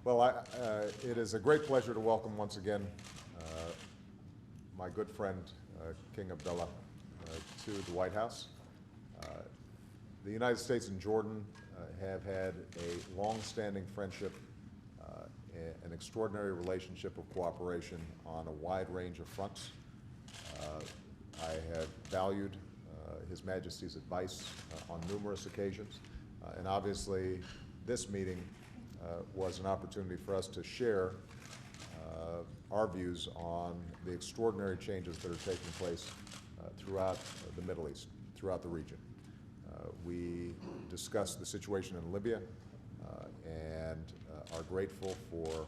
Well, it is a great pleasure to welcome once again my good friend, King Abdullah, to the White House. The United States and Jordan have had a long-standing friendship, an extraordinary relationship of cooperation on a wide range of fronts. I have valued His Majesty's advice on numerous occasions, and obviously this meeting was an opportunity for us to share our views on the extraordinary changes that are taking place throughout the Middle East, throughout the region. We discussed the situation in Libya and are grateful for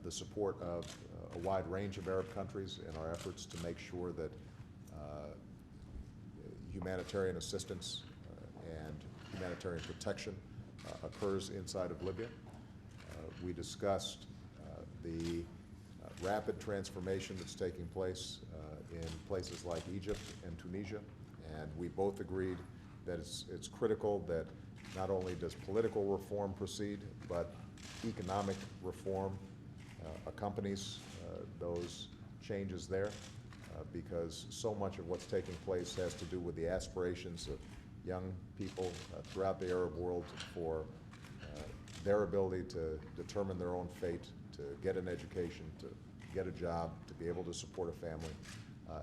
the support of a wide range of Arab countries in our efforts to make sure that humanitarian assistance and humanitarian protection occurs inside of Libya. We discussed the rapid transformation that's taking place in places like Egypt and Tunisia, and we both agreed that it's critical that not only does political reform proceed, but economic reform accompanies those changes there, because so much of what's taking place has to do with the aspirations of young people throughout the Arab world for their ability to determine their own fate, to get an education, to get a job, to be able to support a family.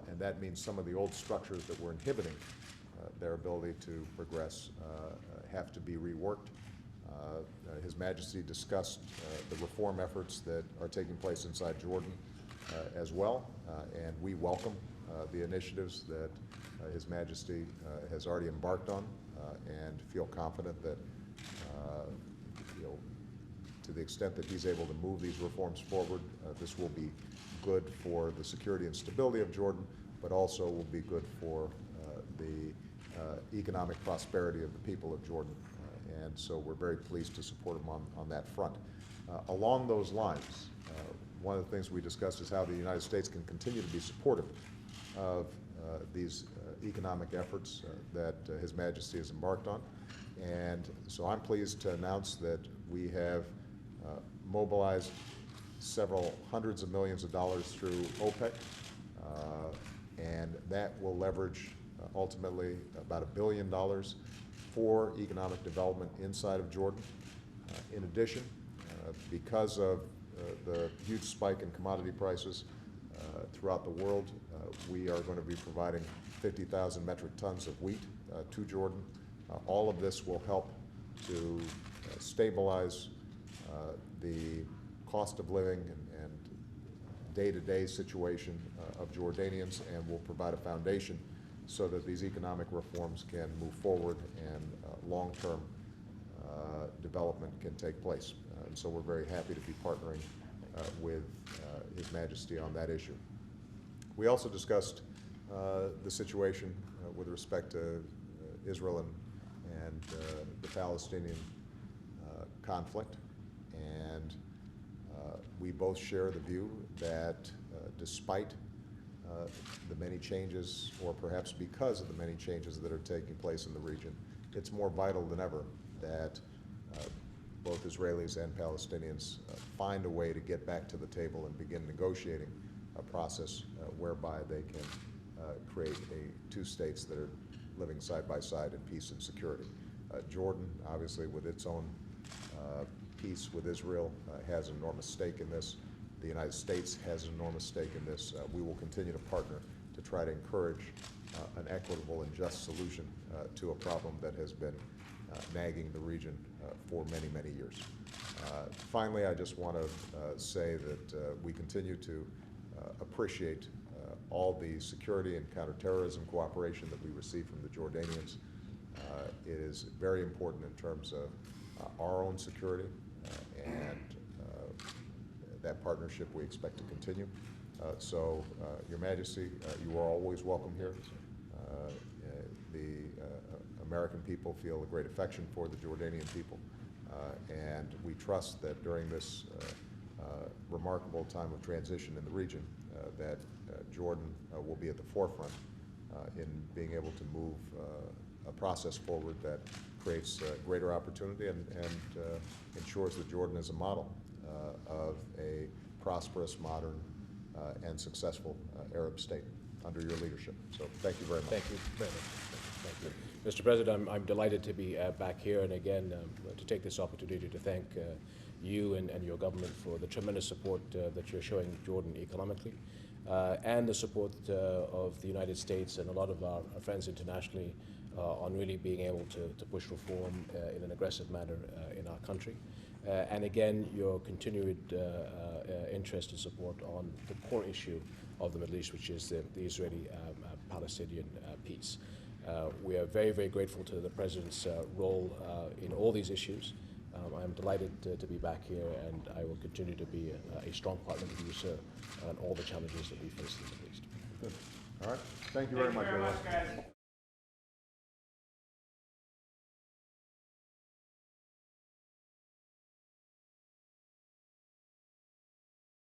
And that means some of the old structures that were inhibiting their ability to progress have to be reworked. His Majesty discussed the reform efforts that are taking place inside Jordan as well, and we welcome the initiatives that His Majesty has already embarked on, and feel confident that to the extent that he's able to move these reforms forward, this will be good for the security and stability of Jordan, but also will be good for the economic prosperity of the people of Jordan. And so we're very pleased to support him on that front. Along those lines, one of the things we discussed is how the United States can continue to be supportive of these economic efforts that His Majesty has embarked on. And so I'm pleased to announce that we have mobilized several hundreds of millions of dollars through OPEC, and that will leverage ultimately about $1 billion for economic development inside of Jordan. In addition, because of the huge spike in commodity prices throughout the world, we are going to be providing 50,000 metric tons of wheat to Jordan. All of this will help to stabilize the cost of living and day-to-day situation of Jordanians, and will provide a foundation so that these economic reforms can move forward and long-term development can take place. And so we're very happy to be partnering with His Majesty on that issue. We also discussed the situation with respect to Israel and the Palestinian conflict, and we both share the view that despite the many changes, or perhaps because of the many changes that are taking place in the region, it's more vital than ever that both Israelis and Palestinians find a way to get back to the table and begin negotiating a process whereby they can create two states that are living side by side in peace and security. Jordan, obviously, with its own peace with Israel, has an enormous stake in this. The United States has an enormous stake in this. We will continue to partner to try to encourage an equitable and just solution to a problem that has been nagging the region for many, many years. Finally, I just want to say that we continue to appreciate all the security and counterterrorism cooperation that we receive from the Jordanians. It is very important in terms of our own security, and that partnership we expect to continue. So, Your Majesty, you are always welcome here. The American people feel a great affection for the Jordanian people, and we trust that during this remarkable time of transition in the region, that Jordan will be at the forefront in being able to move a process forward that creates greater opportunity and ensures that Jordan is a model of a prosperous, modern, and successful Arab state under your leadership. So thank you very much. Thank you very much. Thank you. Mr. President, I'm delighted to be back here, and again, to take this opportunity to thank you and your government for the tremendous support that you're showing Jordan economically, and the support of the United States and a lot of our friends internationally on really being able to push reform in an aggressive manner in our country. And again, your continued interest and support on the core issue of the Middle East, which is the Israeli-Palestinian peace. We are very, very grateful to the President's role in all these issues. I am delighted to be back here, and I will continue to be a strong partner with you, sir, on all the challenges that we face in the Middle East. Good. All right. Thank you very much, everyone.